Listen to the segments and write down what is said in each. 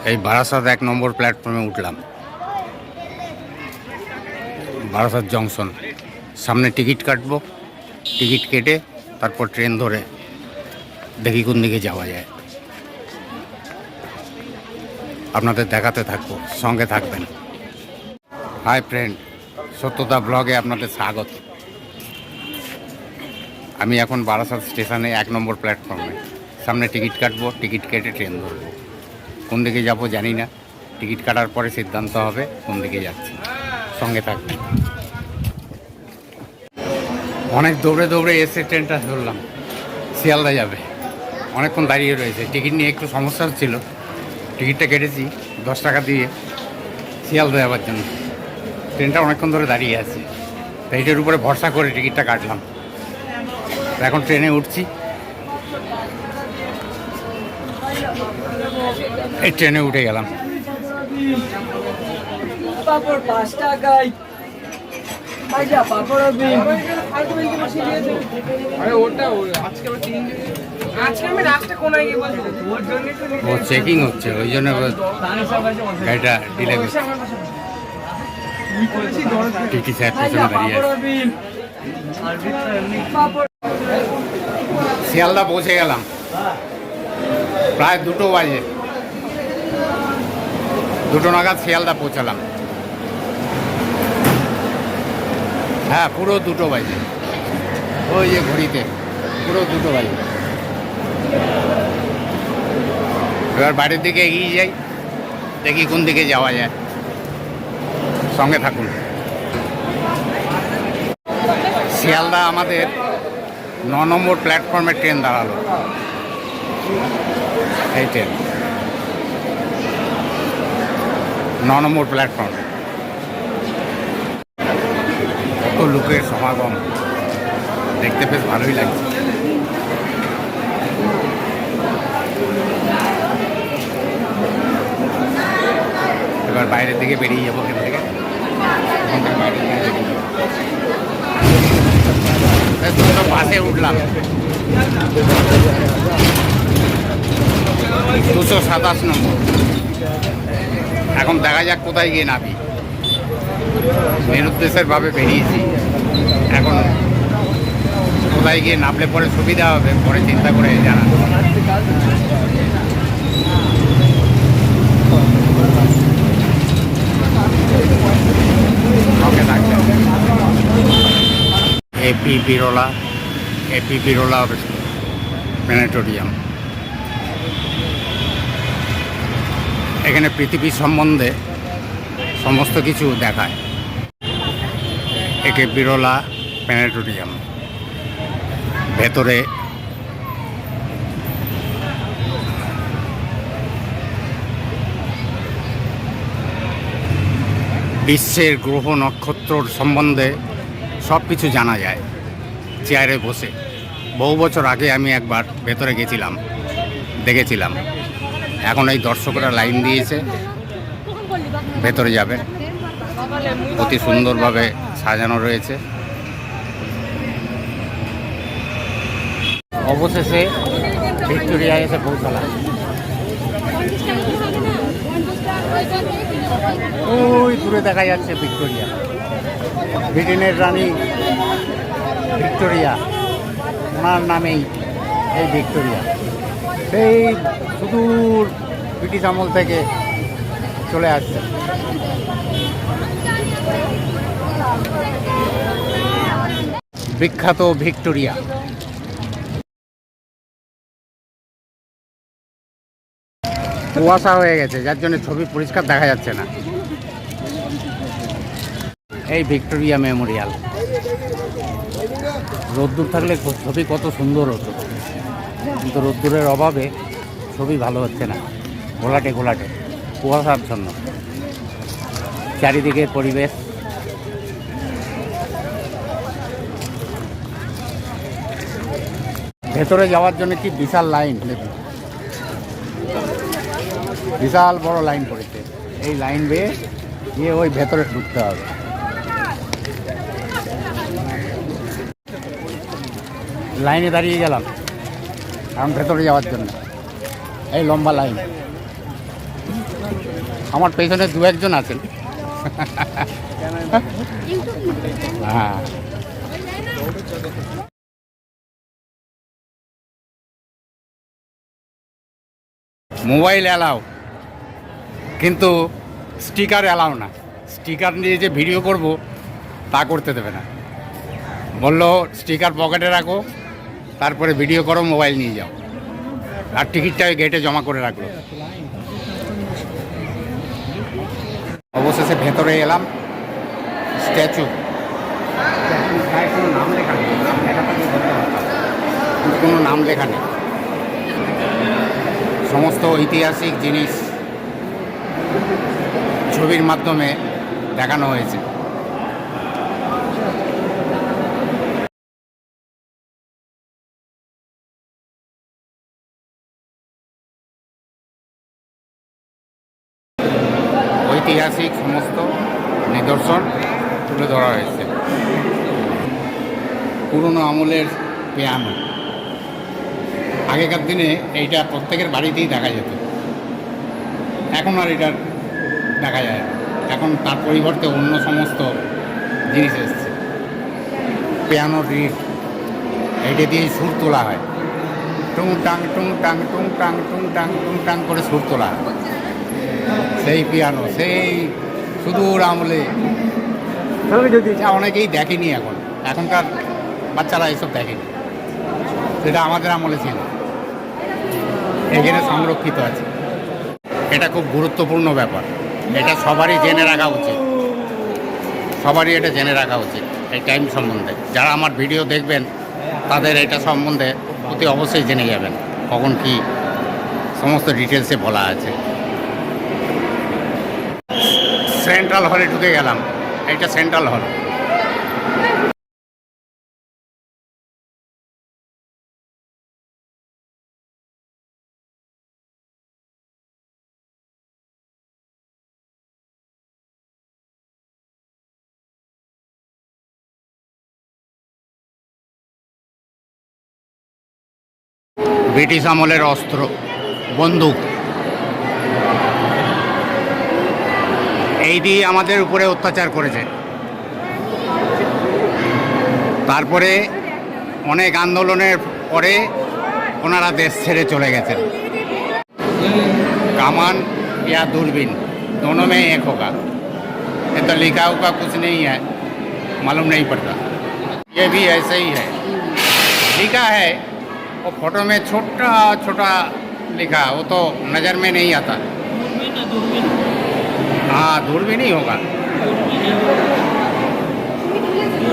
এই বারাসাত 1 নম্বর প্ল্যাটফর্মে উঠলাম। বারাসাত জংশন, সামনে টিকিট কাটবো, টিকিট কেটে তারপর ট্রেন ধরে দেখি কোন দিকে যাওয়া যায়। আপনাদের দেখাতে থাকবো, সঙ্গে থাকবেন। হাই ফ্রেন্ড, সত্যতা ব্লগে আপনাদের স্বাগত। আমি এখন বারাসাত স্টেশনে 1 নম্বর প্ল্যাটফর্মে, সামনে টিকিট কাটবো, টিকিট কেটে ট্রেন ধরবো। কোন দিকে যাব জানি না, টিকিট কাটার পরে সিদ্ধান্ত হবে কোন দিকে যাচ্ছি। সঙ্গে থাকবেন। অনেক দৌড়ে দৌড়ে এসে ট্রেনটা ধরলাম, শিয়ালদা যাবে। অনেকক্ষণ দাঁড়িয়ে রয়েছে, টিকিট নিয়ে একটু সমস্যা হচ্ছিল। টিকিটটা কেটেছি 10 টাকা দিয়ে শিয়ালদা যাওয়ার জন্য। ট্রেনটা অনেকক্ষণ ধরে দাঁড়িয়ে আছে, তাই এটার উপরে ভরসা করে টিকিটটা কাটলাম। এখন ট্রেনে উঠছি। এই ট্রেনে উঠে গেলাম। ও চেকিং হচ্ছে, ওই জন্য গাড়িটা ডিলে করছে। টিটি স্যার পেছনে দাঁড়িয়ে আছে। শিয়ালদা পৌঁছে গেলাম, প্রায় 2টো বাজে। 2টো নাগাদ শিয়ালদা পৌঁছালাম। হ্যাঁ, পুরো 2টো বাজে। ওই যে ঘড়িতে পুরো 2টো বাজে। এবার বাড়ির দিকে এগিয়ে যাই, দেখি কোন দিকে যাওয়া যায়। সঙ্গে থাকুন। শিয়ালদা আমাদের 9 নম্বর প্ল্যাটফর্মে ট্রেন দাঁড়ালো। এই ট্রেন 9 নম্বর প্ল্যাটফর্ম। কত লোকের সমাগম, দেখতে বেশ ভালোই লাগছে। এবার বাইরের দিকে বেরিয়ে যাবো। এখান থেকে বাইরের দিকে বেরিয়ে যাবো। বাসে উঠলাম, 227 নম্বর। এখন দেখা যাক কোথায় গিয়ে নামি। নিরুদ্দেশের ভাবে বেরিয়েছি, এখন কোথায় গিয়ে নামলে পরে সুবিধা হবে পরে চিন্তা করে জানা। A P Birla planetarium. এখানে পৃথিবী সম্বন্ধে সমস্ত কিছু দেখায়। একে বিড়লা প্ল্যানেটোরিয়াম। ভেতরে বিশ্বের গ্রহ নক্ষত্র সম্বন্ধে সব কিছু জানা যায় চেয়ারে বসে। বহু বছর আগে আমি একবার ভেতরে গেছিলাম, দেখেছিলাম। এখন এই দর্শকরা লাইন দিয়েছে, ভেতরে যাবে। অতি সুন্দরভাবে সাজানো রয়েছে। অবশেষে ভিক্টোরিয়া এসে পৌঁছালাম। ওই দূরে দেখা যাচ্ছে ভিক্টোরিয়া, ব্রিটেনের রানী ভিক্টোরিয়া, ওনার নামেই এই ভিক্টোরিয়া। সেই সুদূর ব্রিটিশ আমল থেকে চলে আসছে। বিখ্যাত ভিক্টোরিয়া। কুয়াশা হয়ে গেছে, যার জন্য ছবি পরিষ্কার দেখা যাচ্ছে না। এই ভিক্টোরিয়া মেমোরিয়াল। রোদ্দুর থাকলে ছবি কত সুন্দর হতো, কিন্তু রোদ্দুরের অভাবে ছবি ভালো হচ্ছে না, ঘোলাটে ঘোলাটে কুয়াশার জন্য। চারিদিকে পরিবেশ। ভেতরে যাওয়ার জন্য কি বিশাল লাইন, দেখুন বিশাল বড় লাইন পড়েছে। এই লাইন বেয়ে গিয়ে ওই ভেতরে ঢুকতে হবে। লাইনে দাঁড়িয়ে গেলাম এখন ভেতরে যাওয়ার জন্য। এই লম্বা লাইন। আমার পেছনে দু একজন আছেন। হ্যাঁ, মোবাইল অ্যালাও, কিন্তু স্টিকার অ্যালাও না। স্টিকার নিয়ে যে ভিডিও করব তা করতে দেবে না। বললো স্টিকার পকেটে রাখো, তারপরে ভিডিও করো, মোবাইল নিয়ে যাও। আর টিকিটটা ওই গেটে জমা করে রাখলো। অবশেষে ভেতরে এলাম। স্ট্যাচু, গায়ে কোনো নাম লেখা নেই, নাম লেখা থাকলে ধরতে পারতাম, কিন্তু কোনো নাম লেখা নেই। সমস্ত ঐতিহাসিক জিনিস ছবির মাধ্যমে দেখানো হয়েছে। ঐতিহাসিক সমস্ত নিদর্শন তুলে ধরা হয়েছে। পুরনো আমলের পিয়ানো, আগেকার দিনে এইটা প্রত্যেকের বাড়িতেই দেখা যেত, এখন আর এটা দেখা যায় না। এখন তার পরিবর্তে অন্য সমস্ত জিনিস এসছে। পিয়ানো রিড, এইটা দিয়েই সুর তোলা হয়। টুং টাং টুং টাং টুং টাং টুং টাং টুং টাং করে সুর তোলা হয়। সেই পিয়ানো, সেই সুদূর আমলে যা অনেকেই দেখেনি। এখনকার বাচ্চারা এসব দেখেনি, সেটা আমাদের আমলে ছিল, এখানে সংরক্ষিত আছে। এটা খুব গুরুত্বপূর্ণ ব্যাপার, এটা সবারই জেনে রাখা উচিত। সবারই এটা জেনে রাখা উচিত এই টাইম সম্বন্ধে। যারা আমার ভিডিও দেখবেন তাদের এটা সম্বন্ধে অতি অবশ্যই জেনে যাবেন, কখন কি সমস্ত ডিটেলসে বলা আছে। সেন্ট্রাল হলে ঢুকে গেলাম, এটা সেন্ট্রাল হল। ব্রিটিশ আমলের অস্ত্র, বন্দুক, এই দিয়ে আমাদের উপরে অত্যাচার করেছে। তারপরে অনেক আন্দোলনের পরে ওনারা দেশ ছেড়ে চলে গেছেন। কামান या दूरबीन दोनों में एक होगा। ये तो लिखा हुआ कुछ नहीं है, मालूम नहीं पड़ता। ये भी ऐसे ही है, लिखा है वो फोटो में छोटा छोटा लिखा, वो तो नज़र में नहीं आता। हाँ, दूरबीन ही होगा,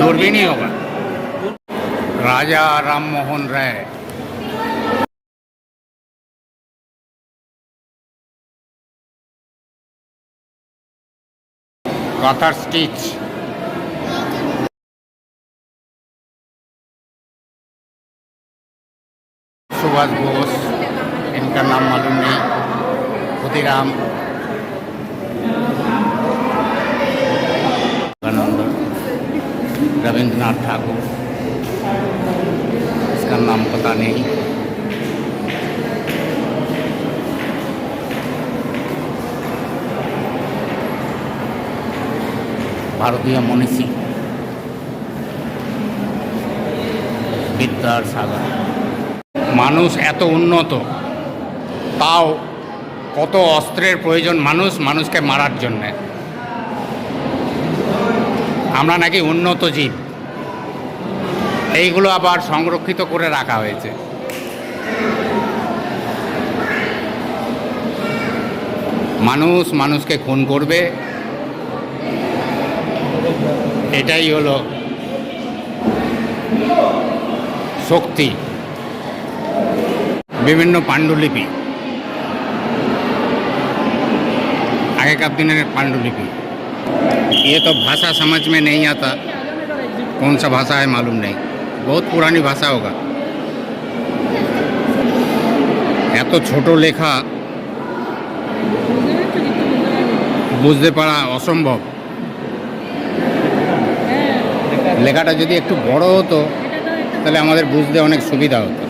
दूरबीन ही होगा। राजा राम मोहन राय, काथर स्टिच, सुभाष बोस, इनका नाम मालूम नहीं, खुदीराम, आनंद, रविंद्रनाथ ठाकुर, इसका नाम पता नहीं। भारतीय मनीषी বিদ্যাসাগর। মানুষ এত উন্নত, তাও কত অস্ত্রের প্রয়োজন মানুষকে মারার জন্যে। আমরা নাকি উন্নত জীব, এইগুলো আবার সংরক্ষিত করে রাখা হয়েছে। মানুষকে খুন করবে, এটাই হলো শক্তি। বিভিন্ন পাণ্ডুলিপি, আগেকার দিনের पांडुलिपि। ये तो भाषा समझ में नहीं आता, कौन सा भाषा है मालूम नहीं, बहुत पुरानी भाषा होगा। এত ছোট লেখা বুঝতে পারা অসম্ভব। লেখাটা যদি একটু বড় হতো তাহলে আমাদের বুঝতে অনেক সুবিধা হতো।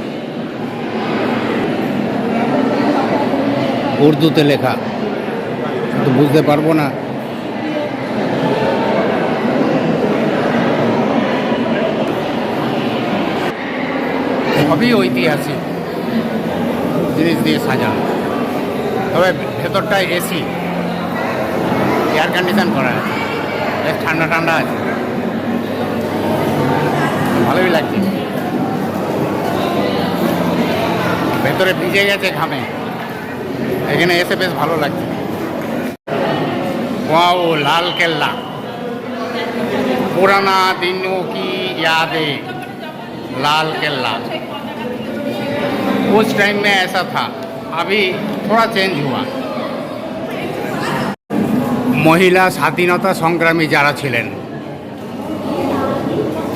উর্দুতে লেখা, তো বুঝতে পারবো না। সবই ঐতিহাসিক জিনিস দিয়ে সাজানো, তবে ভেতরটায় এসি, এয়ার কন্ডিশন করা আছে, বেশ ঠান্ডা ঠান্ডা আছে, ভালোই লাগছে। ভেতরে ভিজে গেছে ঘামে, এখানে এসে বেশ ভালো লাগছে। ওয়াও, लाल किला, पुराना दिनों की यादें, लाल किला। उस टाइम में ऐसा था, अभी थोड़ा चेंज हुआ। মহিলা স্বাধীনতা সংগ্রামী যারা ছিলেন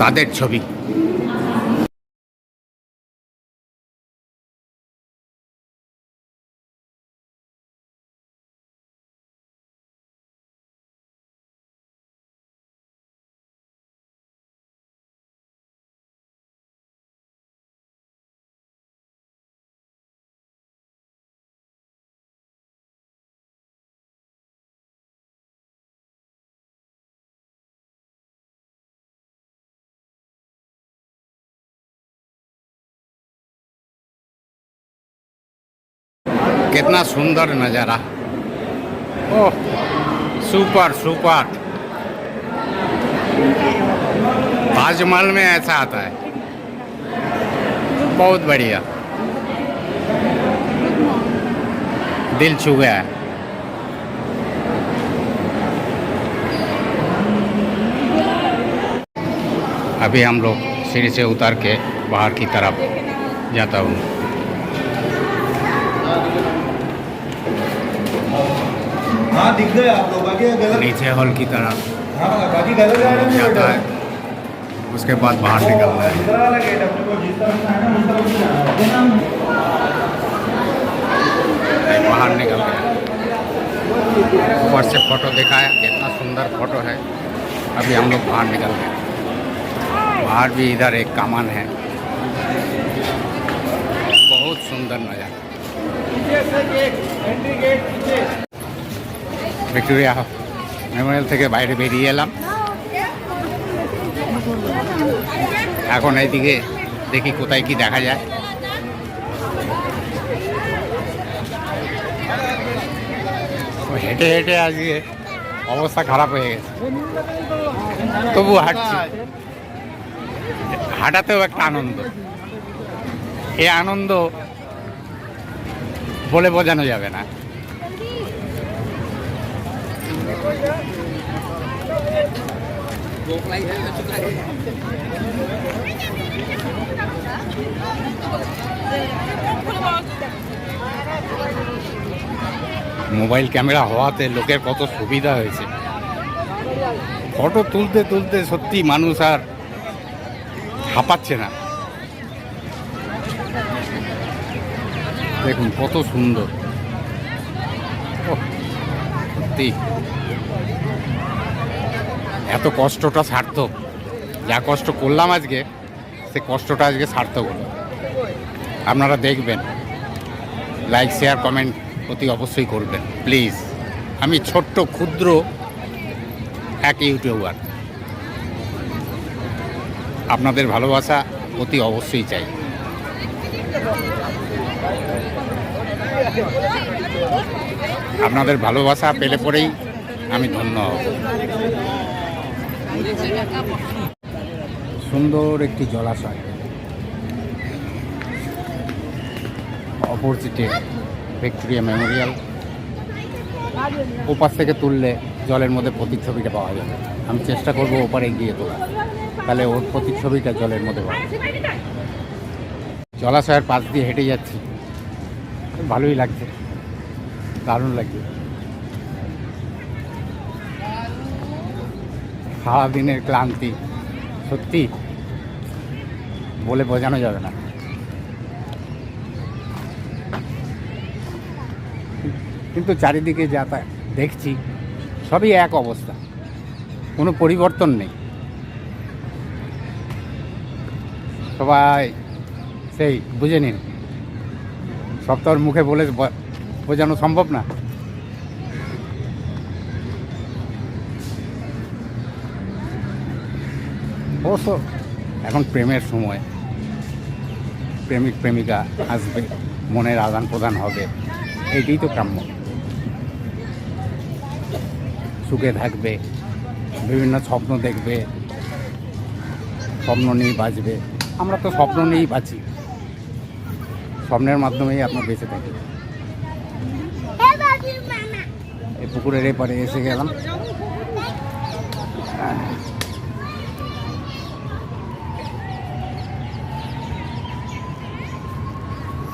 তাদের ছবি। कितना सुंदर नज़ारा, ओह सुपर सुपर। ताजमहल में ऐसा आता है, बहुत बढ़िया, दिल छू गया है। अभी हम लोग सीढ़ी से उतर के बाहर की तरफ जाता हूँ। हाँ दिख गए आप लोग, बाकी गलत। नीचे हॉल की तरफ हाँ बाकी गलत जा रहे जाता है, उसके बाद बाहर निकलना है। इधर वाला गेट अपने को जिस तरफ से आना उस तरफ से जाना है। बाहर निकल गया, ऊपर से फोटो दिखाया, कितना सुंदर फोटो है। अभी हम लोग बाहर निकल गए। बाहर भी इधर एक कमान है, बहुत सुंदर नज़ारा। ভিক্টোরিয়া মেমোরিয়াল থেকে বাইরে বেরিয়ে এলাম, এখন এইদিকে দেখি কোথায় কি দেখা যায়। হেঁটে হেঁটে আজকে অবস্থা খারাপ হয়ে গেছে, তবু হাঁটছি। হাঁটাতেও একটা আনন্দ, এই আনন্দ বলে বোঝানো যাবে না। মোবাইল ক্যামেরা হওয়াতে লোকের কত সুবিধা হয়েছে, ফটো তুলতে তুলতে সত্যি মানুষ আর হাঁপাচ্ছে না। দেখুন কত সুন্দর, সত্যি এত কষ্টটা সার্থক। যা কষ্ট করলাম আজকে, সে কষ্টটা আজকে সার্থক হলো। আপনারা দেখবেন, লাইক শেয়ার কমেন্ট অতি অবশ্যই করবেন প্লিজ। আমি ছোট্ট ক্ষুদ্র এক ইউটিউবার, আপনাদের ভালোবাসা অতি অবশ্যই চাই। আপনাদের ভালোবাসা পেলে পরেই আমি ধন্য হব। সুন্দর একটি জলাশয়, অপোজিটে ভিক্টোরিয়া মেমোরিয়াল। ওপাশ থেকে তুললে জলের মধ্যে প্রতিচ্ছবিটা পাওয়া যাবে। আমি চেষ্টা করব ওপারে গিয়ে তোলা, তাহলে ওর প্রতিচ্ছবিটা জলের মধ্যে পাওয়া যাবে। জলাশয়ের পাশ দিয়ে হেঁটে যাচ্ছি, ভালোই লাগছে, দারুণ লাগছে। সারাদিনের ক্লান্তি সত্যি বলে বোঝানো যাবে না। কিন্তু চারিদিকে যা তা দেখছি সবই এক অবস্থা, কোনো পরিবর্তন নেই। সবাই সেই বুঝে নিন, সব তো আর মুখে বলে বোঝানো সম্ভব না। অবশ্য এখন প্রেমের সময়, প্রেমিক প্রেমিকা আসবে, মনের আদান প্রদান হবে, এইটাই তো কাম্য। সুখে থাকবে, বিভিন্ন স্বপ্ন দেখবে, স্বপ্ন নিয়েই বাঁচবে। আমরা তো স্বপ্ন নিয়েই বাঁচি, স্বপ্নের মাধ্যমেই আপনার বেঁচে থাকি। এই পুকুরের এপারে এসে গেলাম।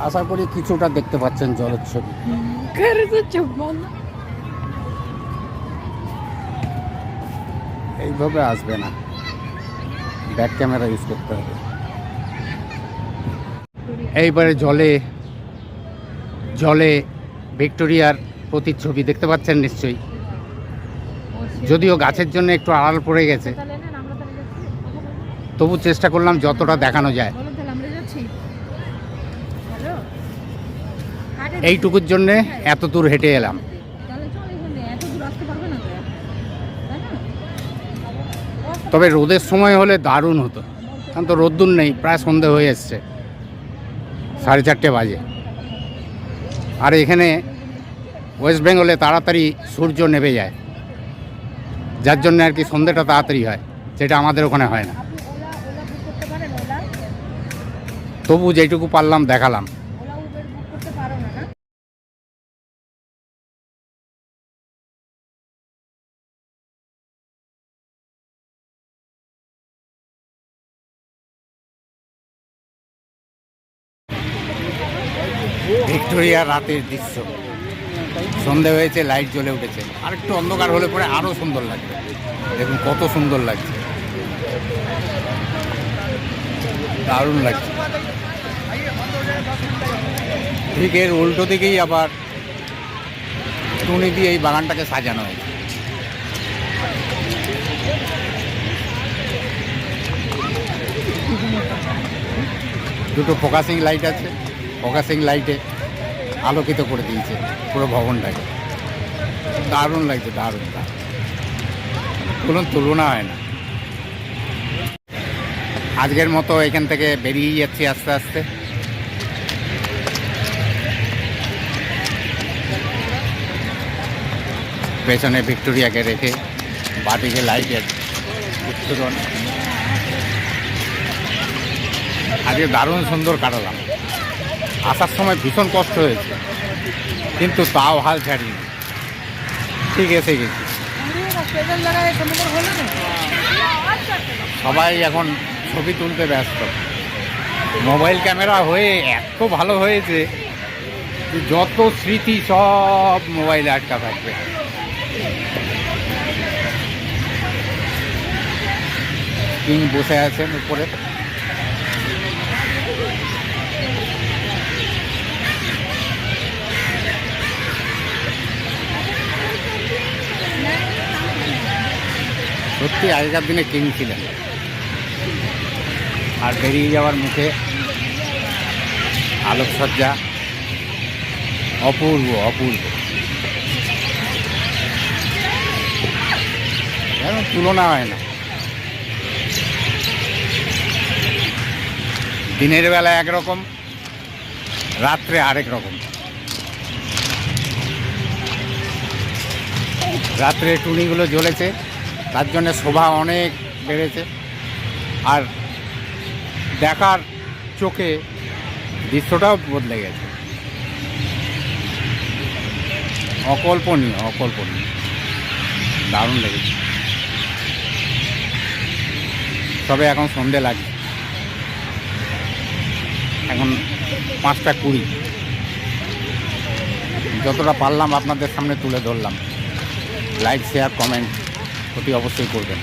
আশা করি কিছুটা দেখতে পাচ্ছেন জলোচ্ছবি। এইভাবে আসবে না, ব্যাক ক্যামেরা ইউজ করতে হবে। এইবারে জলে জলে ভিক্টোরিয়ার প্রতিচ্ছবি দেখতে পাচ্ছেন নিশ্চয়ই, যদিও গাছের জন্য একটু আড়াল পড়ে গেছে, তবু চেষ্টা করলাম যতটা দেখানো যায়। এইটুকুর জন্যে এত দূর হেঁটে এলাম। তবে রোদের সময় হলে দারুণ হতো, কারণ তো রোদ্দুর নেই, প্রায় সন্ধে হয়ে এসছে, 4:30 বাজে। আর এখানে ওয়েস্ট বেঙ্গলে তাড়াতাড়ি সূর্য নেমে যায়, যার জন্য আর কি সন্ধেটা তাড়াতাড়ি হয়, যেটা আমাদের ওখানে হয় না। তবু যেটুকু পারলাম দেখালাম। ভিক্টোরিয়া রাতের দৃশ্য, সন্ধে হয়েছে, লাইট জ্বলে উঠেছে, আর একটু অন্ধকার হলে পরে আরও সুন্দর লাগবে। দেখুন কত সুন্দর লাগছে, দারুণ লাগছে। ঠিক এর উল্টো দিকেই আবার টুনি দিয়ে এই বাগানটাকে সাজানো হয়েছে। দুটো ফোকাসিং লাইট আছে, ফোকাসিং লাইটে আলোকিত করে দিয়েছে পুরো ভবনটাকে, দারুণ লাগছে, দারুণ, কোনো তুলনা হয় না। আজকের মতো এখান থেকে বেরিয়ে যাচ্ছি আস্তে আস্তে। পেছনে ভিক্টোরিয়াকে রেখে বাদিকে লাইটের উচ্চরণ। আজকে দারুণ সুন্দর কাটালাম। আসার সময় ভীষণ কষ্ট হয়েছে, কিন্তু তাও হাল ছাড়িনি, ঠিক এসে গেছি। সবাই এখন ছবি তুলতে ব্যস্ত, মোবাইল ক্যামেরা হয়ে এত ভালো হয়েছে যে যত স্মৃতি সব মোবাইলে আটকা থাকবে। কিং বসে আছেন উপরে, সত্যি আগেকার দিনে কিং ছিলেন। আর বেরিয়ে যাওয়ার মুখে আলোকসজ্জা অপূর্ব, অপূর্ব, তুলনা হয় না। দিনের বেলা একরকম, রাত্রে আরেক রকম। রাত্রে টুনিগুলো জ্বলেছে, তার জন্য শোভা অনেক বেড়েছে, আর দেখার চোখে দৃশ্যটাও বদলে গেছে। অকল্পনীয়, অকল্পনীয়, দারুণ লেগেছে। তবে এখন সন্ধে লাগে, এখন 5:20। যতটা পারলাম আপনাদের সামনে তুলে ধরলাম। লাইক, শেয়ার, কমেন্ট অতি অবশ্যই করবেন।